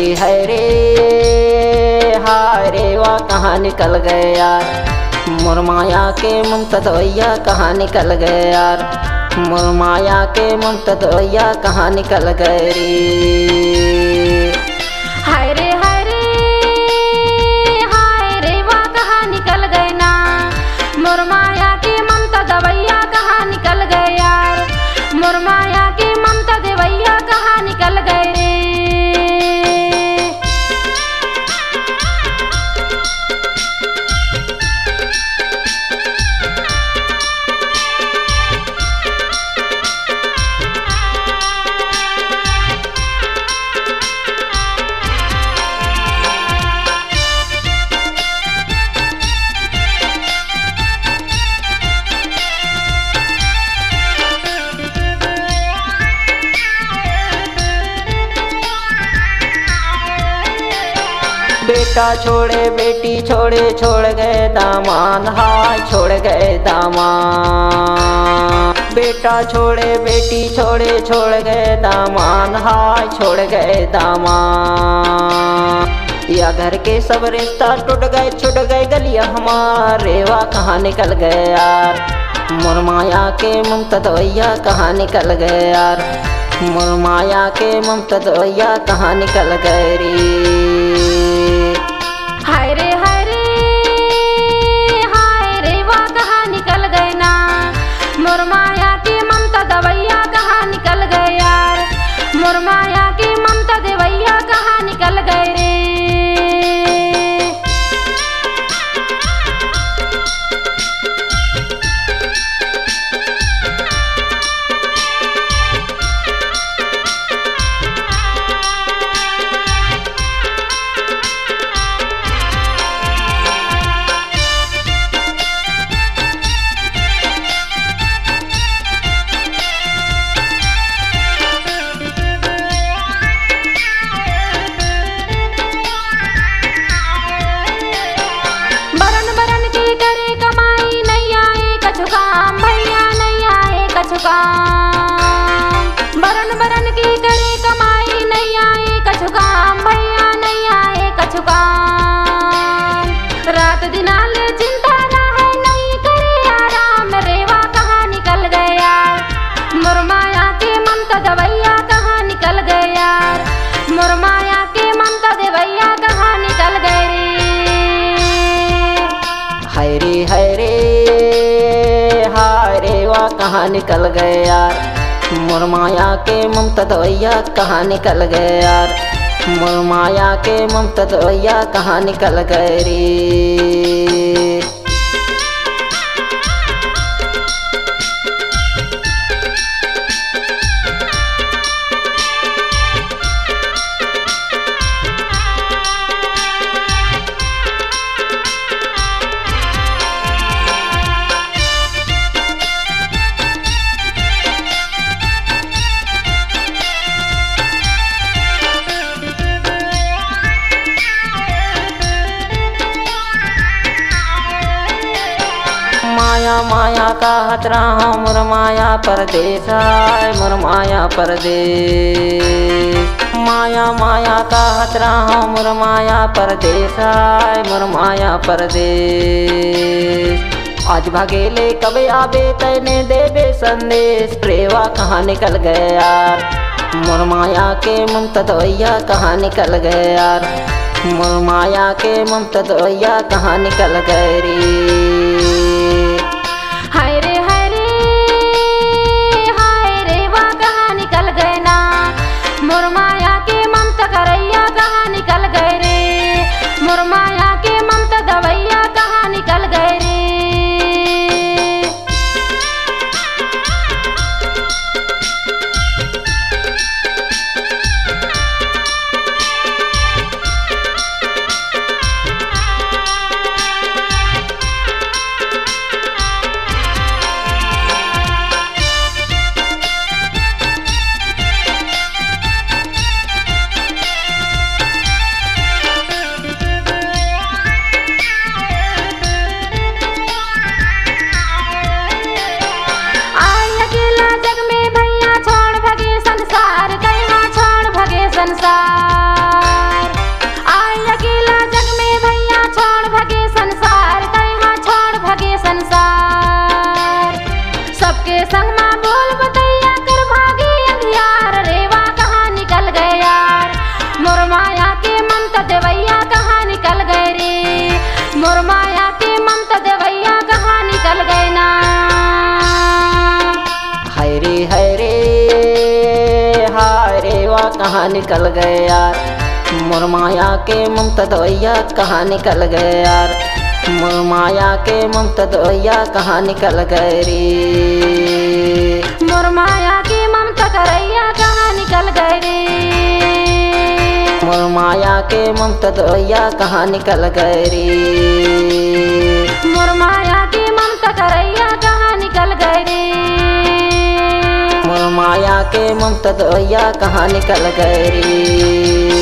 रे हाय रे वाह कहाँ निकल गए यार, मोर माया के ममता दवैया कहाँ निकल गए यार, मोर माया के ममता दवैया कहाँ निकल गए रे। हाय रे वाह कहाँ निकल गए ना, मोर माया की ममता दवैया कहाँ निकल गए यार, मोर माया की ममता दवैया कहाँ निकल गए रे। बेटा छोड़े बेटी छोड़े छोड़ गए दामाद, हाय छोड़ गए दामाद। बेटा छोड़े बेटी छोड़े छोड़ गए दामाद, हाय छोड़ गए दामाद। या घर के सब रिश्ता टूट गए छूट गए गलिया हमारे वाह कहाँ निकल गए यार, मोर माया के ममता दवैया कहाँ निकल गए यार, मोर माया के ममता दवैया कहाँ निकल गए रे। हाय रे वाह कहाँ निकल गए ना, मोर माया की ममता दवैया कहाँ निकल गए यार, मोर माया की ममता दवैया कहाँ निकल गए रे। बरन बरन की करे कमाई नहीं आए कछु काम, भैया नहीं आए कछु काम। रात दिनाल चिंता ना है नहीं करे आराम, रेवा कहाँ निकल गए यार, मोर माया के ममता दवैया कहाँ निकल गए यार, मोर माया के ममता दवैया कहाँ निकल गए रे। हाय रे वाह कहाँ निकल गए यार, मोर माया के ममता दवैया कहाँ निकल गए यार, मोर माया के ममता दवैया कहाँ निकल गए रे। माया माया का हतरा मोर माया परदेस आय, मोर माया परदेस। माया माया का हतरा मोर माया परदेस आय, मोर माया परदेस। आज भागेले कबे आबे तैने देबे संदेश, प्रेवा कहाँ निकल गए यार, मोर माया के ममता दवैया कहाँ निकल गए यार, मोर माया के ममता दवैया कहाँ निकल गए रे। हाय रे वाह कहाँ निकल गए ना, मोर माया के ममता करैया कहाँ निकल गए रे, मोर माया के ममता दवैया कहाँ निकल गए रे। सबके संग माँ बोल बतैया कर भागी अंधियार, रेवा कहाँ निकल गए यार, मोर माया के ममता देवैया कहाँ निकल गए रे, मोर माया के ममता देवैया कहाँ निकल गए ना। हाय रे हाय रे हाय रे वा कहाँ निकल गए यार, मोर माया के ममता दवैया कहाँ निकल गए यार, मोर माया के ममता दवैया कहाँ निकल गए रे, मोर माया के ममता करैया कहाँ निकल गए रे, मोर माया के ममता दवैया कहाँ निकल गए रे, मोर माया के ममता करैया कहाँ निकल गए रे, मोर माया के ममता दवैया कहाँ निकल गए रे।